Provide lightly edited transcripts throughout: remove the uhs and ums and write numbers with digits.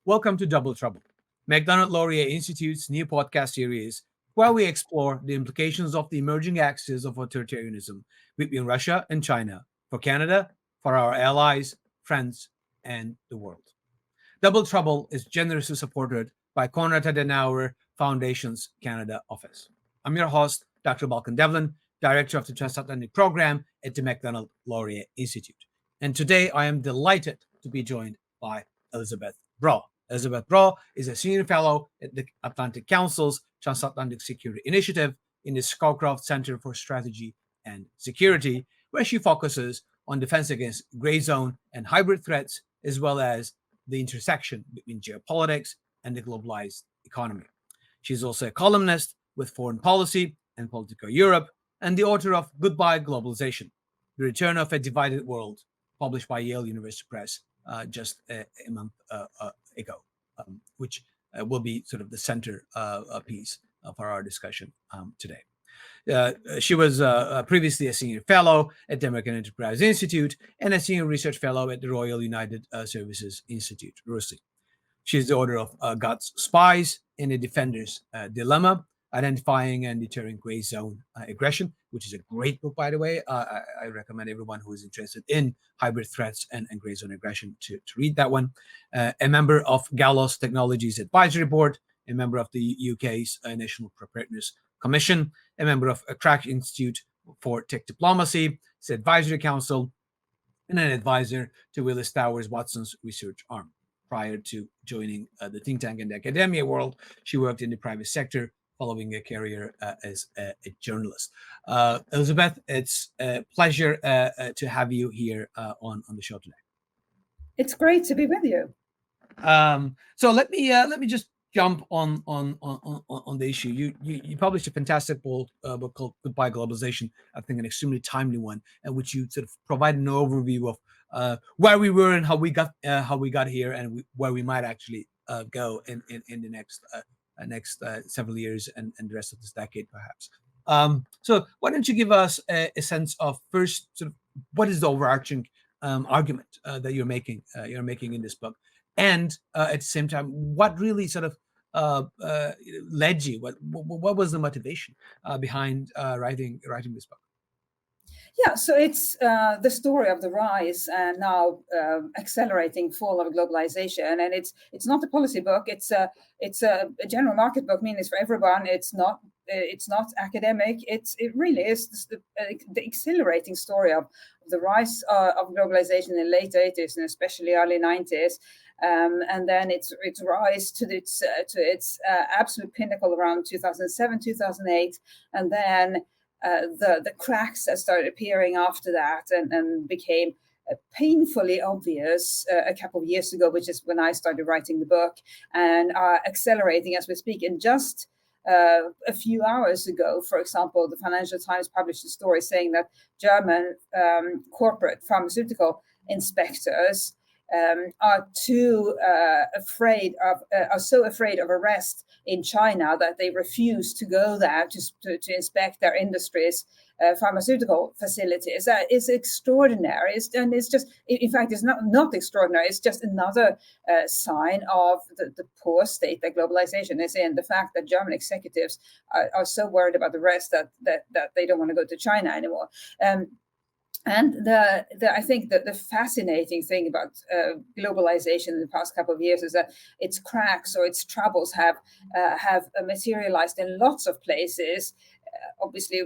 Welcome to Double Trouble, Macdonald-Laurier Institute's new podcast series where we explore the implications of the emerging axis of authoritarianism between Russia and China for Canada, for our allies, friends, and the world. Double Trouble is generously supported by Konrad-Adenauer Foundation's Canada office. I'm your host, Dr. Balkan Devlen, Director of the Transatlantic Program at the Macdonald-Laurier Institute. And today I am delighted to be joined by Elisabeth Braw. Elisabeth Braw is a Senior Fellow at the Atlantic Council's Transatlantic Security Initiative in the Scowcroft Center for Strategy and Security, where she focuses on defense against gray zone and hybrid threats, as well as the intersection between geopolitics and the globalized economy. She's also a columnist with Foreign Policy and Political Europe, and the author of Goodbye Globalization, The Return of a Divided World, published by Yale University Press just a month ago, which will be sort of the center piece for our discussion today. She was previously a Senior Fellow at the American Enterprise Institute and a Senior Research Fellow at the Royal United Services Institute, RUSI. She's the author of God's Spies and the Defender's Dilemma, Identifying and Deterring Gray Zone Aggression, which is a great book, by the way. I recommend everyone who is interested in hybrid threats and gray zone aggression to read that one. A member of Gallo's Technologies Advisory Board, a member of the UK's National Preparedness Commission, a member of a Crack Institute for Tech Diplomacy, its Advisory Council, and an advisor to Willis Towers Watson's research arm. Prior to joining the think tank and the academia world, she worked in the private sector, following a career as a journalist. Elisabeth, it's a pleasure to have you here on the show today. It's great to be with you. So let me just jump on the issue. You published a fantastic book called Goodbye Globalization. I think an extremely timely one, in which you sort of provide an overview of where we were and how we got here, and where we might actually go in the next several years and the rest of this decade, perhaps. So why don't you give us a sense of first, sort of, what is the overarching argument that you're making in this book, and at the same time, what really sort of led you? What was the motivation behind writing this book? Yeah, so it's the story of the rise and now accelerating fall of globalization, and it's not a policy book. It's a general market book, meaning it's for everyone. It's not academic. It really is the accelerating story of the rise of globalization in the late 80s and especially early 90s, and then its rise to its absolute pinnacle around 2007, 2008, and then the cracks that started appearing after that and became painfully obvious a couple of years ago, which is when I started writing the book, and are accelerating as we speak. And just a few hours ago, for example, the Financial Times published a story saying that German corporate pharmaceutical inspectors are so afraid of arrest in China that they refuse to go there to inspect their industry's pharmaceutical facilities. That is extraordinary, and it's just, in fact, it's not extraordinary. It's just another sign of the poor state that globalization is in. The fact that German executives are so worried about the rest that they don't want to go to China anymore. And I think that the fascinating thing about globalization in the past couple of years is that its cracks or its troubles have materialized in lots of places. Obviously,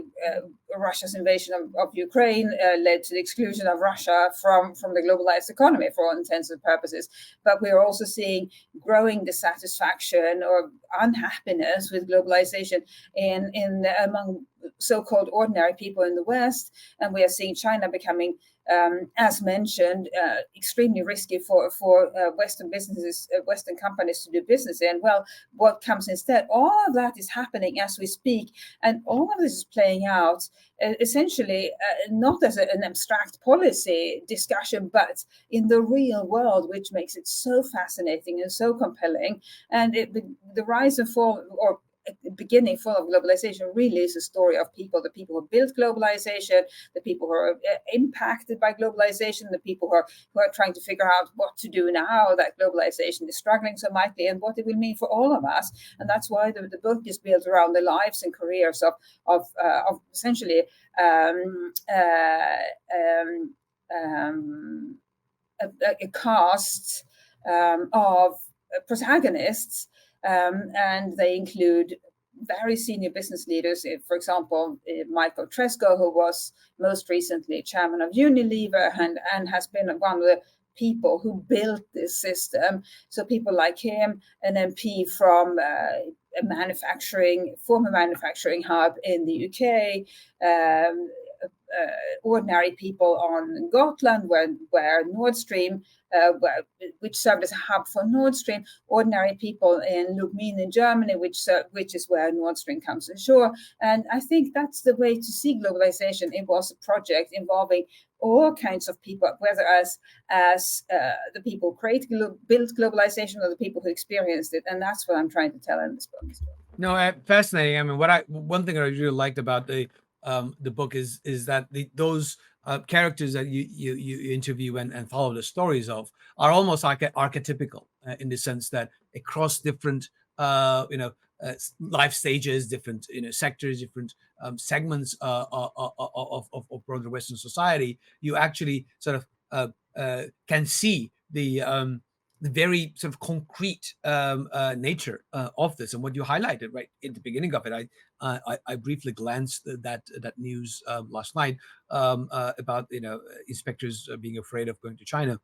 Russia's invasion of Ukraine led to the exclusion of Russia from the globalized economy for all intents and purposes. But we are also seeing growing dissatisfaction or unhappiness with globalization in among so-called ordinary people in the West, and we are seeing China becoming, as mentioned, extremely risky for Western businesses, Western companies to do business in. Well, what comes instead? All of that is happening as we speak, and all of this is playing out essentially not as an abstract policy discussion, but in the real world, which makes it so fascinating and so compelling. And the rise and fall, or beginning full of globalization really is a story of people, the people who built globalization, the people who are impacted by globalization, the people who are trying to figure out what to do now that globalization is struggling so mightily, and what it will mean for all of us. And that's why the book is built around the lives and careers of essentially a cast of protagonists, and they include very senior business leaders. For example, Michael Tresco, who was most recently chairman of Unilever and has been one of the people who built this system. So people like him, an MP from a former manufacturing hub in the UK, ordinary people on Gotland, where Nord Stream, which served as a hub for Nord Stream, ordinary people in Lubmin in Germany, which is where Nord Stream comes ashore. And I think that's the way to see globalization. It was a project involving all kinds of people, whether as the people who built globalization or the people who experienced it. And that's what I'm trying to tell in this book. No, fascinating. I mean, one thing I really liked about the book is that those characters that you interview and follow the stories of are almost like archetypical in the sense that across different life stages, different sectors, different segments of broader Western society, you actually sort of can see the very sort of concrete nature of this. And what you highlighted right at the beginning of it, I briefly glanced at that news last night about inspectors being afraid of going to China,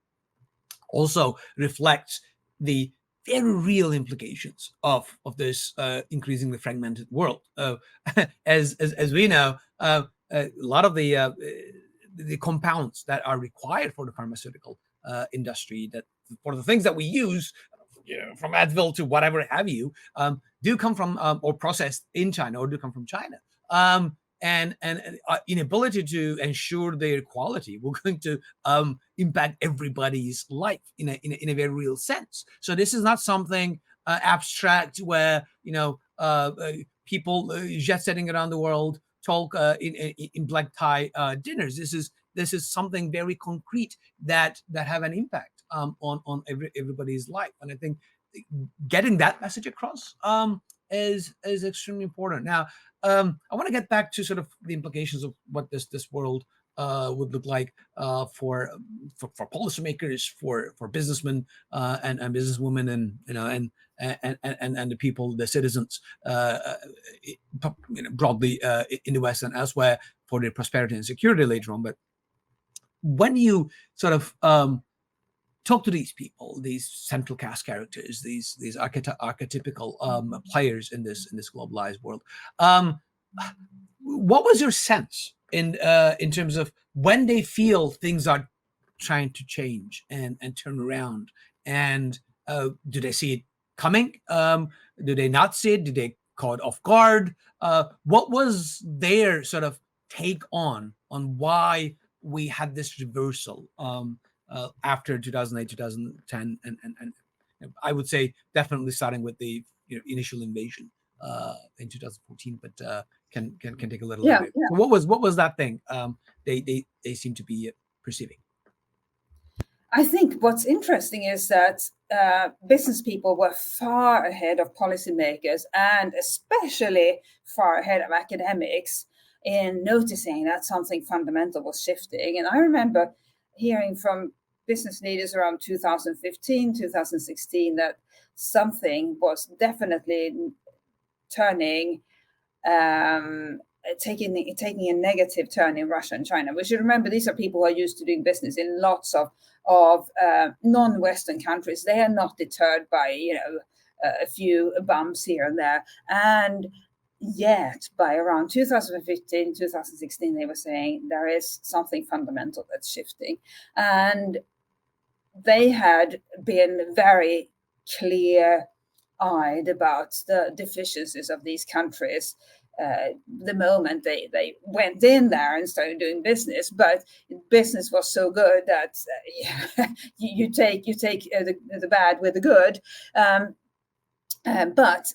also reflects the very real implications of this increasingly fragmented world. As we know, a lot of the compounds that are required for the pharmaceutical industry, that for the things that we use, from Advil to whatever have you, do come from or processed in China, or do come from China. And inability to ensure their quality, we're going to impact everybody's life in a very real sense. So this is not something abstract where people jet setting around the world talk in black tie dinners. This is something very concrete that have an impact on everybody's life. And I think getting that message across is extremely important. Now, I want to get back to sort of the implications of what this world would look like for policymakers, for businessmen and businesswomen, and the people, the citizens, broadly in the West and elsewhere, for their prosperity and security later on. But when you sort of talk to these people, these central cast characters, these archetypical players in this globalized world, what was your sense in terms of when they feel things are trying to change and turn around, and do they see it coming? Do they not see it? Do they caught off guard? What was their sort of take on why we had this reversal after 2008, 2010, and I would say definitely starting with the initial invasion in 2014, but can take a little bit. So what was that thing they seem to be perceiving? I think what's interesting is that business people were far ahead of policymakers, and especially far ahead of academics, in noticing that something fundamental was shifting. And I remember hearing from business leaders around 2015, 2016, that something was definitely turning, taking a negative turn in Russia and China. We should remember these are people who are used to doing business in lots of non-Western countries. They are not deterred by a few bumps here and there. And yet, by around 2015, 2016, they were saying there is something fundamental that's shifting. And they had been very clear-eyed about the deficiencies of these countries the moment they went in there and started doing business. But business was so good that you take the bad with the good. But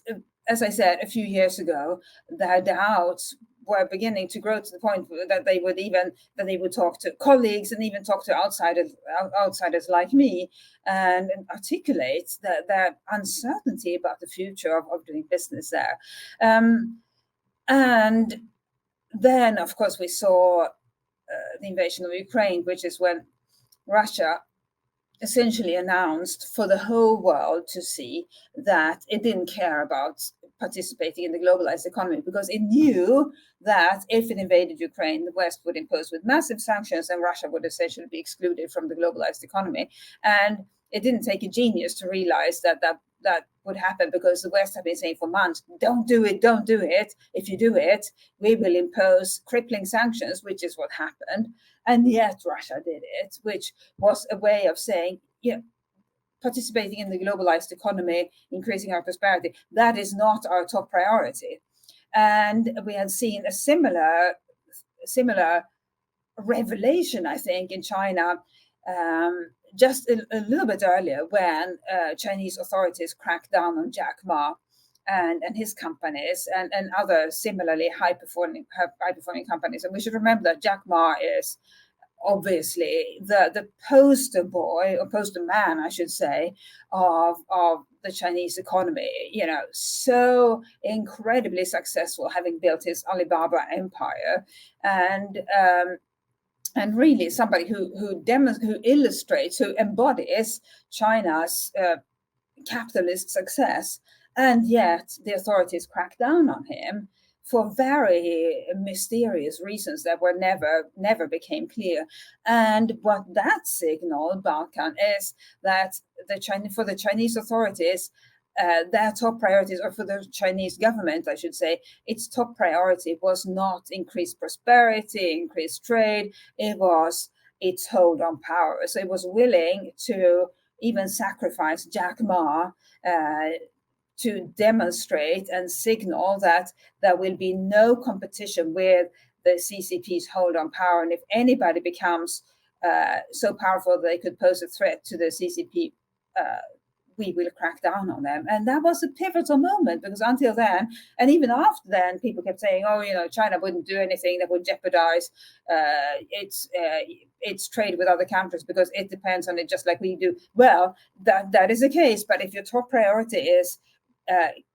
as I said a few years ago, their doubts were beginning to grow to the point that they would talk to colleagues and even talk to outsiders like me, and articulate their uncertainty about the future of doing business there. And then, of course, we saw the invasion of Ukraine, which is when Russia essentially announced for the whole world to see that it didn't care about participating in the globalized economy, because it knew that if it invaded Ukraine, the West would impose with massive sanctions and Russia would essentially be excluded from the globalized economy. And it didn't take a genius to realize that would happen, because the West have been saying for months, don't do it, don't do it. If you do it, we will impose crippling sanctions, which is what happened. And yet Russia did it, which was a way of saying, participating in the globalized economy, increasing our prosperity, that is not our top priority. And we had seen a similar revelation, I think, in China just a little bit earlier, when Chinese authorities cracked down on Jack Ma and his companies and other similarly high performing companies. And we should remember that Jack Ma is obviously the poster boy, or poster man, I should say, of the Chinese economy. So incredibly successful, having built his Alibaba empire, and really somebody who illustrates, who embodies China's capitalist success. And yet the authorities cracked down on him for very mysterious reasons that were never became clear. And what that signaled, Balkan, is that for the Chinese authorities, their top priorities, or for the Chinese government, I should say, its top priority was not increased prosperity, increased trade. It was its hold on power. So it was willing to even sacrifice Jack Ma to demonstrate and signal that there will be no competition with the CCP's hold on power. And if anybody becomes so powerful they could pose a threat to the CCP, we will crack down on them. And that was a pivotal moment, because until then, and even after then, people kept saying, China wouldn't do anything that would jeopardize its trade with other countries because it depends on it just like we do. Well, that is the case. But if your top priority is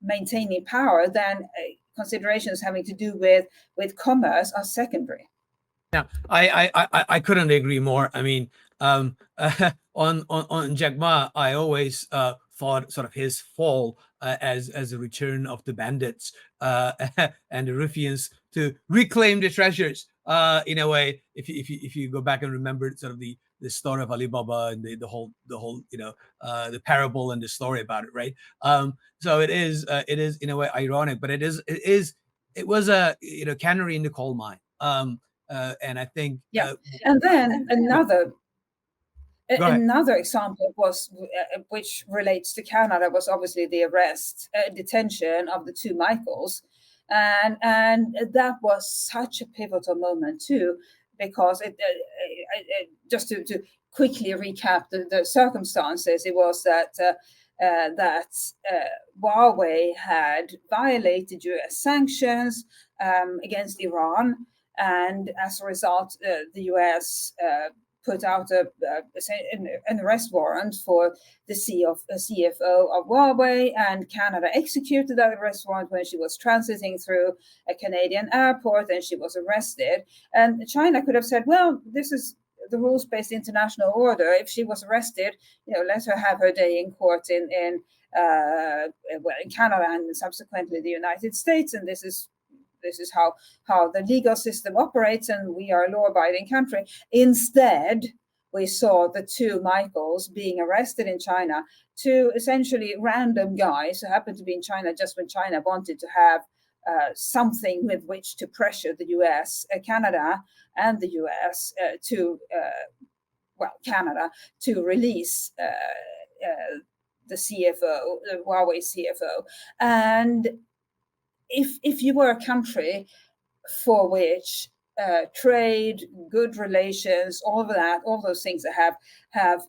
maintaining power, then considerations having to do with commerce are secondary. Now, I couldn't agree more. I mean, on Jack Ma, I always thought sort of his fall as a return of the bandits and the ruffians to reclaim the treasures. In a way, if you go back and remember sort of the story of Alibaba and the whole the parable and the story about it, right? So it is in a way ironic, but it was a canary in the coal mine. And I think and then another example was, which relates to Canada, was obviously the detention of the two Michaels, and that was such a pivotal moment too, because just to quickly recap the circumstances, it was that Huawei had violated US sanctions against Iran. And as a result, the US put out an arrest warrant for the CFO of Huawei, and Canada executed that arrest warrant when she was transiting through a Canadian airport, and she was arrested. And China could have said, well, this is the rules-based international order. If she was arrested, let her have her day in court in Canada and subsequently the United States, and this is how the legal system operates, and we are a law-abiding country. Instead, we saw the two Michaels being arrested in China, two essentially random guys who happened to be in China just when China wanted to have something with which to pressure the US, Canada, and the US Canada to release the CFO, the Huawei CFO. And if you were a country for which trade, good relations, all of that, all those things that have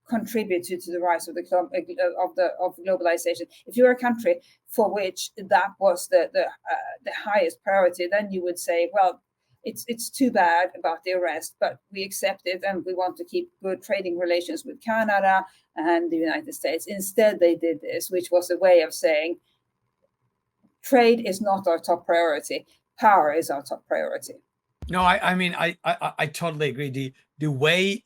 contributed to the rise of of globalization. If you're a country for which that was the highest priority, then you would say, well, it's too bad about the arrest, but we accept it and we want to keep good trading relations with Canada and the United States. Instead, they did this, which was a way of saying trade is not our top priority. Power is our top priority. No, I mean, I totally agree. The way,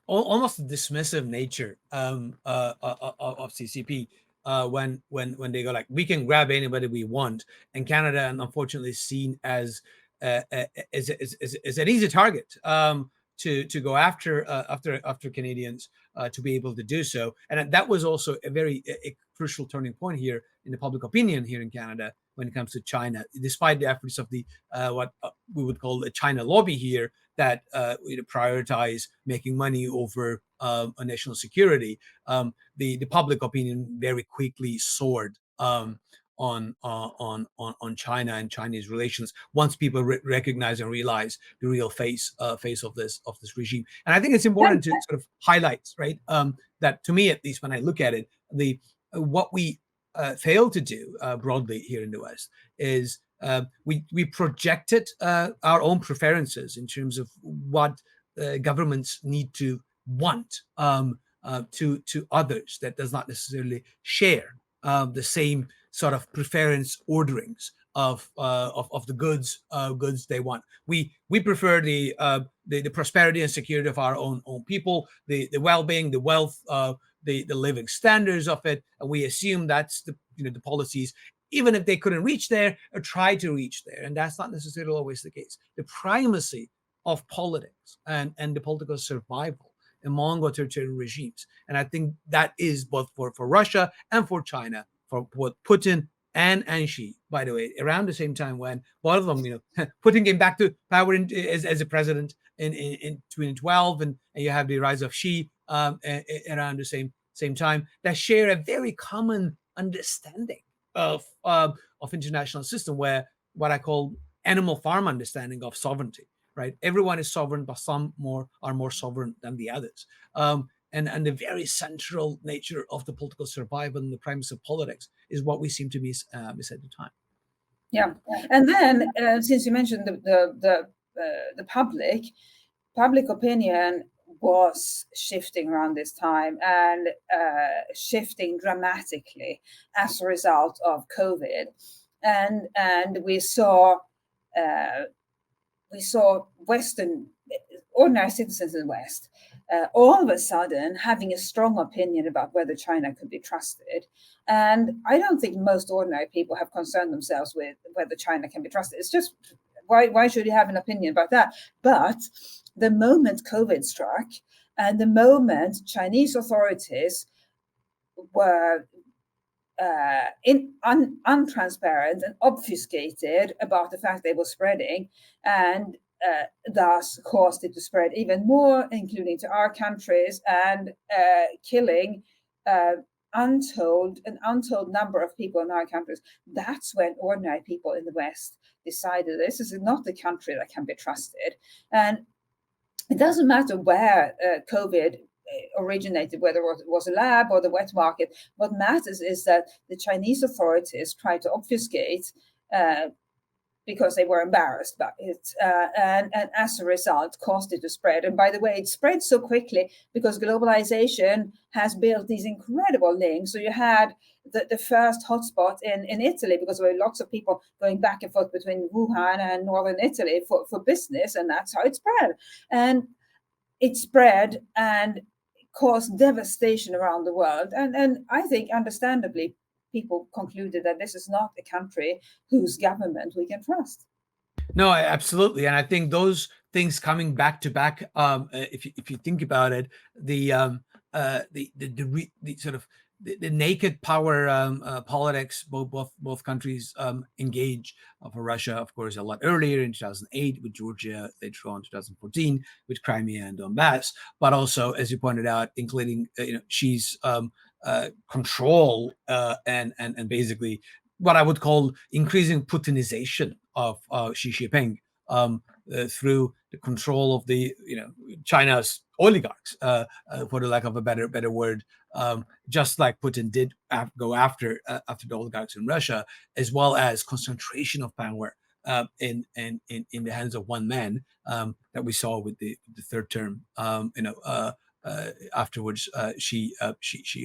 almost the dismissive nature of CCP, when they go like, we can grab anybody we want, and Canada, and unfortunately, is seen as an easy target to go after Canadians, to be able to do so. And that was also a crucial turning point here in the public opinion here in Canada when it comes to China, despite the efforts of the what we would call the China lobby here that prioritize making money over national security. The public opinion very quickly soared on China and Chinese relations once people recognize and realize the real face of this regime. And I think it's important to sort of highlight, right, that to me, at least when I look at it, what we fail to do broadly here in the West is we projected our own preferences in terms of what governments need to want to others that does not necessarily share the same sort of preference orderings of the goods they want. We prefer the prosperity and security of our own people, the well-being, the wealth, the living standards of it, and we assume that's the policies, even if they couldn't reach there or try to reach there, and that's not necessarily always the case. The primacy of politics and the political survival among authoritarian regimes, and I think that is both for Russia and for China, for both Putin and Xi, by the way, around the same time when both of them, Putin came back to power as a president in 2012, and you have the rise of Xi around the same time, that share a very common understanding of international system, where what I call animal farm understanding of sovereignty, right? Everyone is sovereign, but some are more sovereign than the others. And the very central nature of the political survival and the primacy of politics is what we seem to miss at the time. Yeah, and then since you mentioned the public opinion was shifting around this time and shifting dramatically as a result of COVID, and we saw Western ordinary citizens in the West all of a sudden having a strong opinion about whether China could be trusted. And I don't think most ordinary people have concerned themselves with whether China can be trusted. It's just, why should you have an opinion about that? But the moment COVID struck and the moment Chinese authorities were untransparent and obfuscated about the fact they were spreading, and thus caused it to spread even more, including to our countries, and killing an untold number of people in our countries. That's when ordinary people in the West decided this is not a country that can be trusted. And it doesn't matter where COVID originated, whether it was a lab or the wet market. What matters is that the Chinese authorities tried to obfuscate because they were embarrassed about it, and as a result caused it to spread. And by the way, it spread so quickly because globalization has built these incredible links. So you had the first hotspot in Italy because there were lots of people going back and forth between Wuhan and northern Italy for business, and that's how it spread. And it spread and caused devastation around the world. And I think understandably, people concluded that this is not a country whose government we can trust. No, absolutely, and I think those things coming back to back. If you think about it, the sort of the naked power politics both countries engage. For Russia, of course, a lot earlier in 2008 with Georgia, later on 2014 with Crimea and Donbass, but also, as you pointed out, including Xi's control and basically what I would call increasing Putinization of Xi Jinping through the control of the China's oligarchs, for the lack of a better word, just like Putin did go after the oligarchs in Russia, as well as concentration of power in the hands of one man, that we saw with the third term. Afterwards, she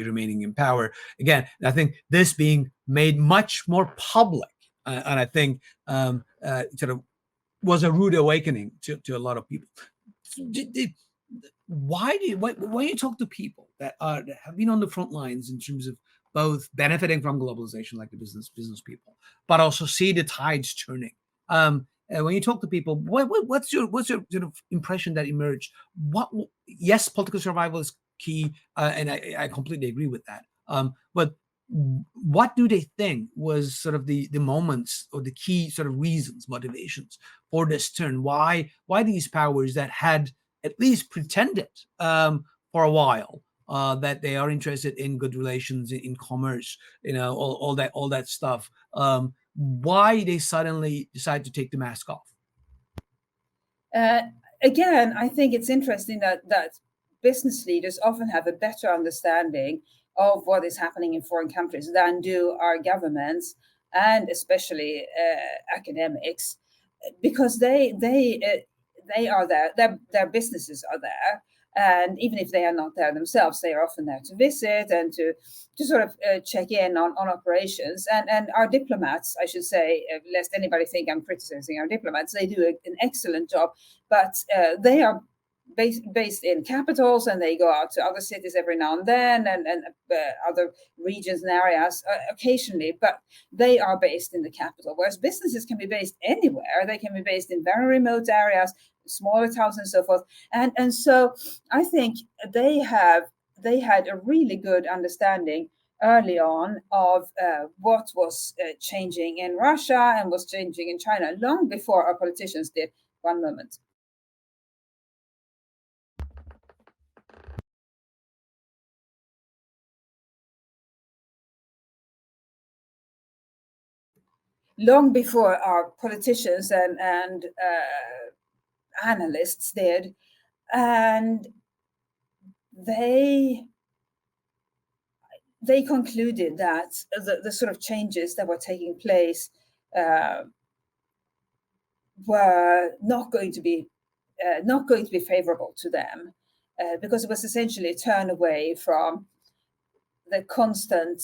remaining in power again. I think this being made much more public, and I think sort of was a rude awakening to a lot of people. When you talk to people that have been on the front lines in terms of both benefiting from globalization, like the business people, but also see the tides turning. When you talk to people, what's your sort of impression that emerged? Yes, political survival is key, and I completely agree with that. But what do they think was sort of the moments or the key sort of reasons, motivations for this turn? Why these powers that had at least pretended for a while that they are interested in good relations, in commerce, all that stuff. Why they suddenly decide to take the mask off? Again, I think it's interesting that business leaders often have a better understanding of what is happening in foreign countries than do our governments, and especially academics, because they are there. Their businesses are there, and even if they are not there themselves, they are often there to visit and to sort of check in on operations. And our diplomats, I should say, lest anybody think I'm criticizing our diplomats, they do an excellent job, but they are based in capitals, and they go out to other cities every now and then, and other regions and areas occasionally, but they are based in the capital, whereas businesses can be based anywhere. They can be based in very remote areas, smaller towns, and so forth. And so I think they had a really good understanding early on of what was changing in Russia and was changing in China long before our politicians did. One moment. Long before our politicians and analysts did, and they concluded that the sort of changes that were taking place were not going to be favorable to them, because it was essentially a turn away from the constant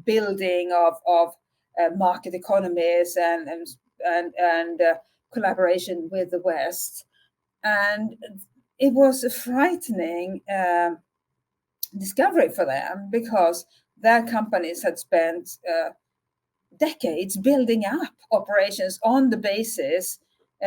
building of market economies and collaboration with the West. And it was a frightening discovery for them, because their companies had spent decades building up operations on the basis,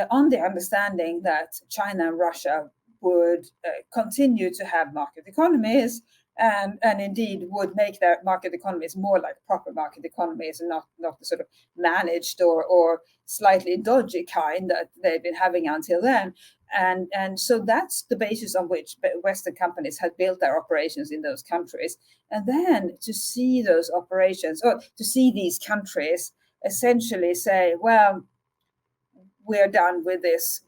on the understanding that China and Russia would continue to have market economies, and indeed would make their market economies more like proper market economies, and not the sort of managed or slightly dodgy kind that they've been having until then. And so that's the basis on which Western companies had built their operations in those countries. And then to see those operations, or to see these countries essentially say, well, we're done with this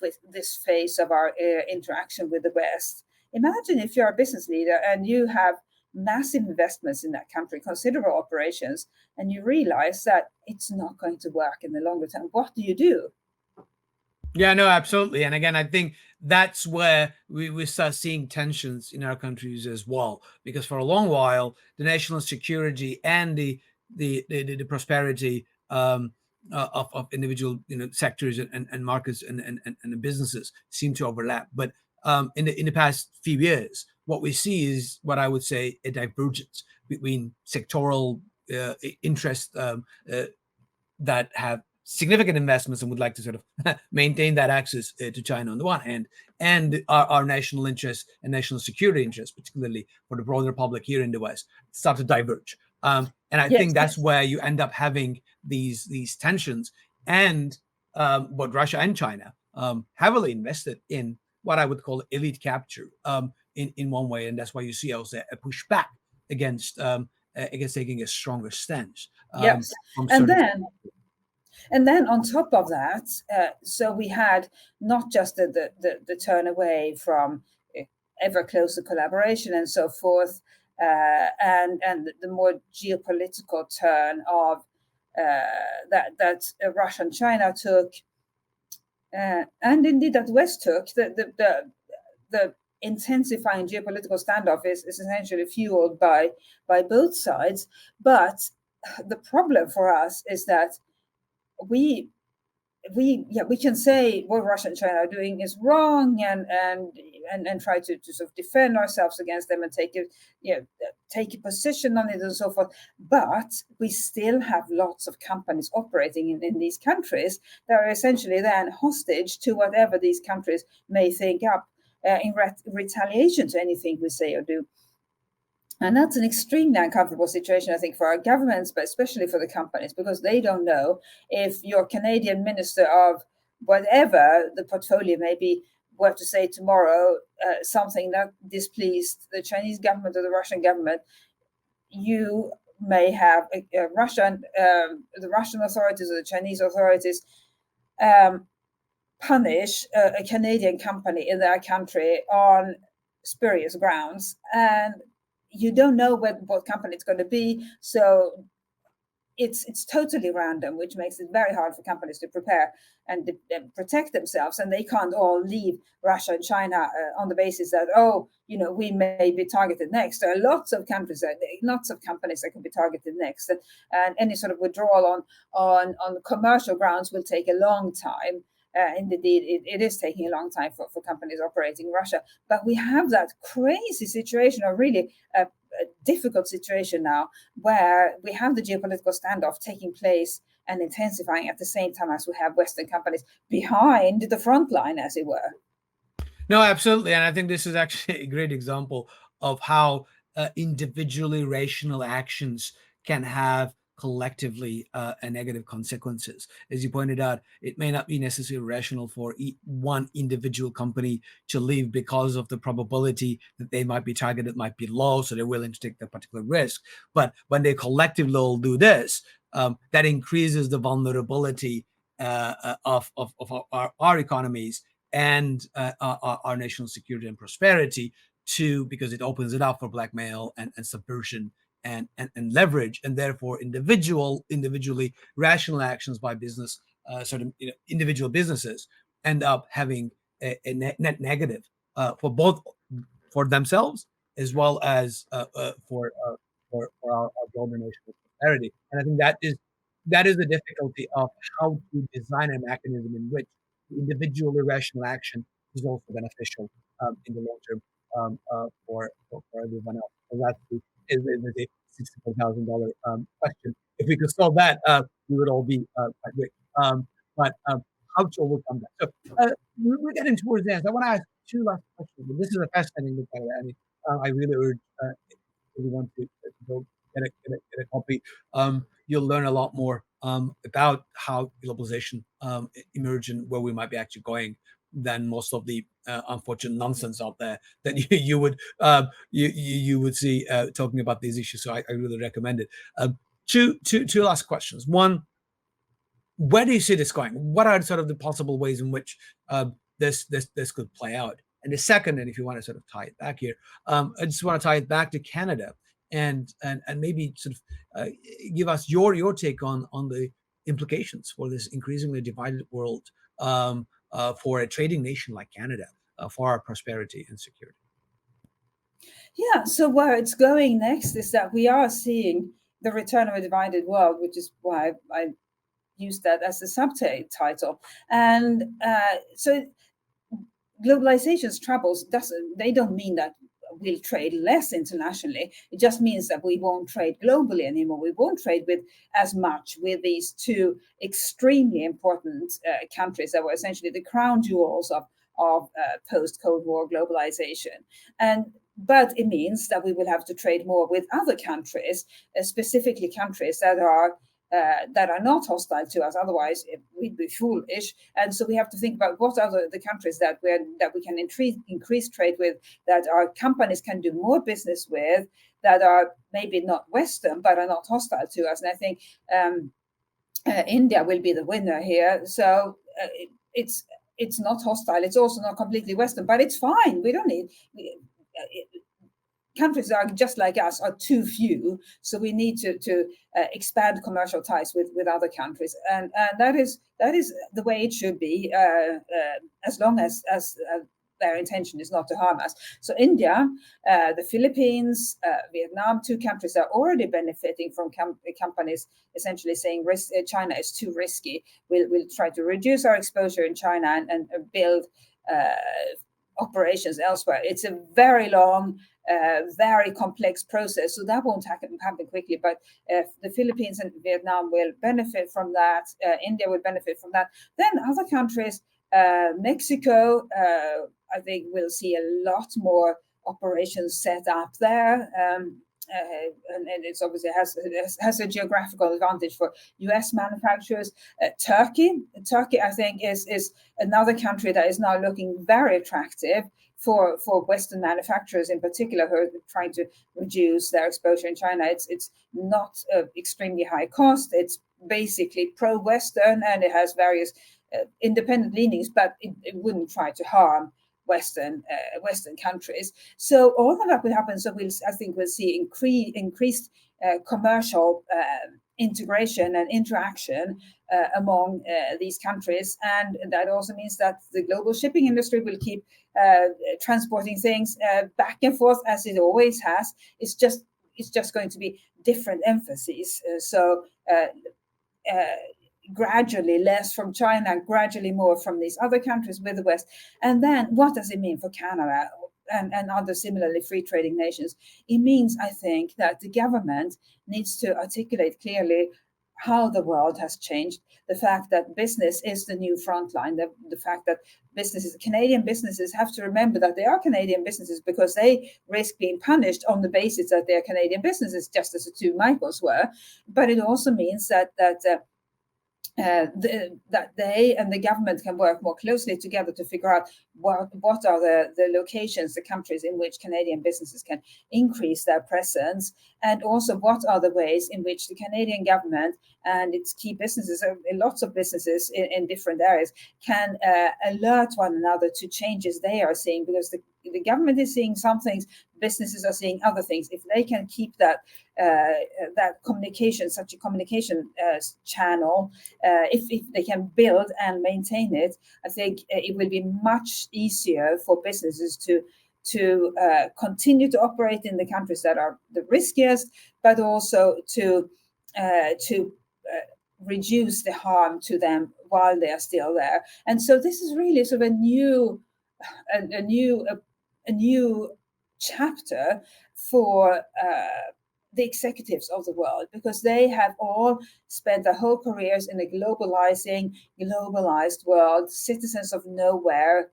phase of our interaction with the West. Imagine if you're a business leader and you have massive investments in that country, considerable operations, and you realize that it's not going to work in the longer term. What do you do? Yeah, no, absolutely. And again, I think that's where we start seeing tensions in our countries as well, because for a long while, the national security and the prosperity of individual sectors and markets and businesses seem to overlap. But in the past few years, what we see is what I would say a divergence between sectoral interests that have significant investments and would like to sort of maintain that access to China on the one hand, and our national interests and national security interests, particularly for the broader public here in the West, start to diverge. And I think that's where you end up having these tensions. And both Russia and China heavily invested in what I would call elite capture in one way, and that's why you see also a pushback against taking a stronger stance. Yes, and then And then on top of that, so we had not just the turn away from ever closer collaboration and so forth, and the more geopolitical turn of that Russia and China took, and indeed that West took. The intensifying geopolitical standoff is essentially fueled by both sides. But the problem for us is that we we can say what Russia and China are doing is wrong, and try to sort of defend ourselves against them and take a position on it and so forth. But we still have lots of companies operating in these countries that are essentially then hostage to whatever these countries may think up in retaliation to anything we say or do. And that's an extremely uncomfortable situation, I think, for our governments, but especially for the companies, because they don't know if your Canadian minister of whatever the portfolio may be were to say tomorrow something that displeased the Chinese government or the Russian government. You may have the Russian authorities or the Chinese authorities punish a Canadian company in their country on spurious grounds, and you don't know what company it's going to be. So it's totally random, which makes it very hard for companies to prepare and protect themselves. And they can't all leave Russia and China on the basis that, we may be targeted next. There are lots of companies that can be targeted next, and any sort of withdrawal on commercial grounds will take a long time. Indeed, it is taking a long time for companies operating in Russia. But we have that crazy situation, or really a difficult situation now, where we have the geopolitical standoff taking place and intensifying at the same time as we have Western companies behind the front line, as it were. No, absolutely. And I think this is actually a great example of how individually rational actions can have collectively a negative consequences. As you pointed out, it may not be necessarily rational for one individual company to leave because of the probability that they might be targeted might be low, so they're willing to take that particular risk. But when they collectively all do this, that increases the vulnerability of our economies and our national security and prosperity because it opens it up for blackmail and subversion and leverage, and therefore individually rational actions by business, individual businesses end up having a net negative for themselves as well as for our global national prosperity. And I think that is the difficulty of how to design a mechanism in which individual irrational action is also beneficial in the long term for everyone else. So that's the $64,000 question. If we could solve that, we would all be quite rich. But how to overcome that? So we're getting towards the end. I want to ask two last questions. This is a fascinating look at it. I mean, I really urge everyone to go get a copy. You'll learn a lot more about how globalization emerged and where we might be actually going than most of the unfortunate nonsense out there that you would you would see talking about these issues. So I really recommend it. Two last questions. One, where do you see this going? What are sort of the possible ways in which this could play out? And the second, and if you want to sort of tie it back here, I just want to tie it back to Canada and maybe sort of give us your take on the implications for this increasingly divided world for a trading nation like Canada for our prosperity and security. Yeah, so where it's going next is that we are seeing the return of a divided world, which is why I used that as the subtitle. And so globalization's troubles they don't mean that we'll trade less internationally. It just means that we won't trade globally anymore. We won't trade with as much with these two extremely important countries that were essentially the crown jewels of post-Cold War globalization. But it means that we will have to trade more with other countries, specifically countries that are not hostile to us. Otherwise, we'd be foolish. And so we have to think about what are the countries that we can increase trade with, that our companies can do more business with, that are maybe not Western but are not hostile to us. And I think India will be the winner here. So it's it's not hostile. It's also not completely Western, but it's fine. We don't need. Countries are just like us are too few, so we need to expand commercial ties with other countries, and that is the way it should be, as long as their intention is not to harm us. So India, the Philippines, Vietnam, two countries are already benefiting from companies essentially saying China is too risky. We'll try to reduce our exposure in China and build operations elsewhere. It's a very long, very complex process, so that won't happen quickly. But the Philippines and Vietnam will benefit from that. India will benefit from that. Then other countries, Mexico, I think we'll see a lot more operations set up there. And it's obviously has a geographical advantage for U.S. manufacturers. Turkey, I think, is another country that is now looking very attractive for Western manufacturers in particular, who are trying to reduce their exposure in China. It's not extremely high cost. It's basically pro-Western, and it has various independent leanings, but it wouldn't try to harm Western countries. So all of that will happen. So I think we'll see increased commercial integration and interaction among these countries, and that also means that the global shipping industry will keep transporting things back and forth as it always has. It's just going to be different emphases. Gradually less from China, gradually more from these other countries with the West. And then what does it mean for Canada and other similarly free trading nations? It means, I think, that the government needs to articulate clearly how the world has changed, the fact that business is the new frontline, the fact that Canadian businesses have to remember that they are Canadian businesses because they risk being punished on the basis that they're Canadian businesses, just as the two Michaels were. But it also means that they and the government can work more closely together to figure out what are the locations, the countries in which Canadian businesses can increase their presence, and also what are the ways in which the Canadian government and its key businesses, lots of businesses in different areas, can alert one another to changes they are seeing, because the government is seeing some things, businesses are seeing other things. If they can keep that communication, such a communication channel, if they can build and maintain it, I think it will be much easier for businesses to continue to operate in the countries that are the riskiest, but also to reduce the harm to them while they are still there. And so this is really sort of a new chapter for the executives of the world, because they have all spent their whole careers in a globalized world, citizens of nowhere.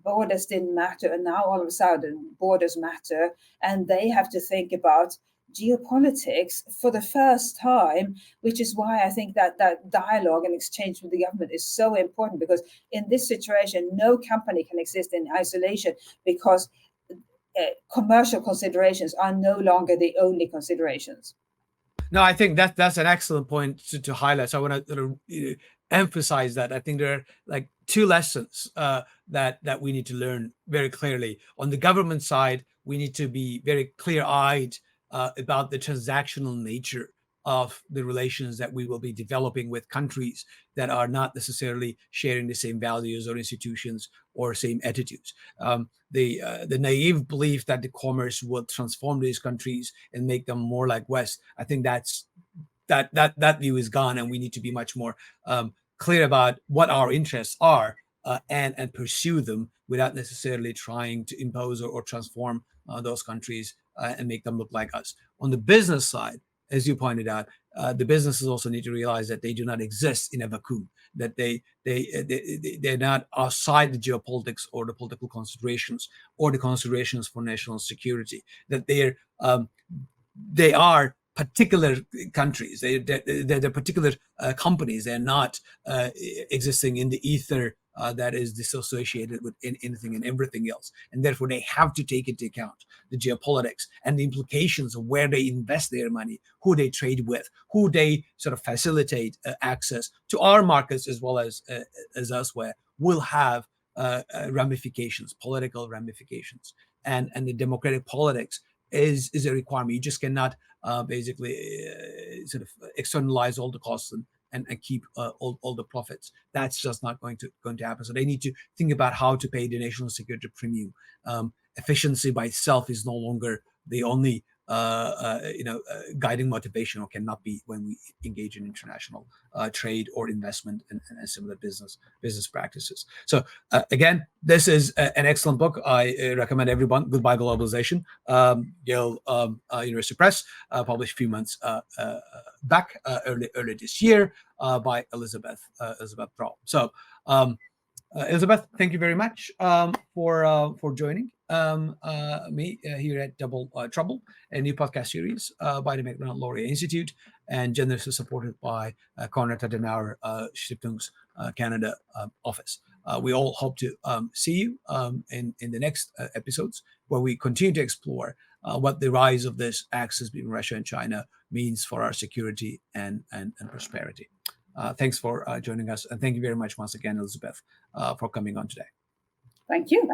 Borders didn't matter, and now all of a sudden borders matter, and they have to think about geopolitics for the first time, which is why I think that dialogue and exchange with the government is so important, because in this situation, no company can exist in isolation, because commercial considerations are no longer the only considerations. No, I think that's an excellent point to highlight. So I want to emphasize that. I think there are like two lessons that we need to learn very clearly. On the government side, we need to be very clear-eyed about the transactional nature of the relations that we will be developing with countries that are not necessarily sharing the same values or institutions or same attitudes. The naive belief that the commerce will transform these countries and make them more like West, I think that view is gone, and we need to be much more clear about what our interests are and pursue them without necessarily trying to impose or transform those countries and make them look like us. On the business side, as you pointed out, the businesses also need to realize that they do not exist in a vacuum, that they're not outside the geopolitics or the political considerations or the considerations for national security, that they are particular countries, they're particular companies. They're not existing in the ether that is disassociated with anything and everything else. And therefore, they have to take into account the geopolitics and the implications of where they invest their money, who they trade with, who they sort of facilitate access to our markets as well as elsewhere, will have ramifications, political ramifications. And the democratic politics is a requirement. You just cannot basically sort of externalize all the costs and keep all the profits. That's just not going to happen. So they need to think about how to pay the national security premium. Efficiency by itself is no longer the only guiding motivation, or cannot be, when we engage in international trade or investment and similar business practices. So again, this is an excellent book. I recommend everyone. Goodbye Globalization. Yale University Press, published a few months back, early this year, by Elisabeth Braw. So Elisabeth, thank you very much for joining me here at Double Trouble, a new podcast series by the Macdonald-Laurier Institute, and generously supported by Konrad-Adenauer-Stiftung Canada office. We all hope to see you in the next episodes, where we continue to explore what the rise of this axis between Russia and China means for our security and prosperity. Thanks for joining us. And thank you very much once again, Elisabeth, for coming on today. Thank you.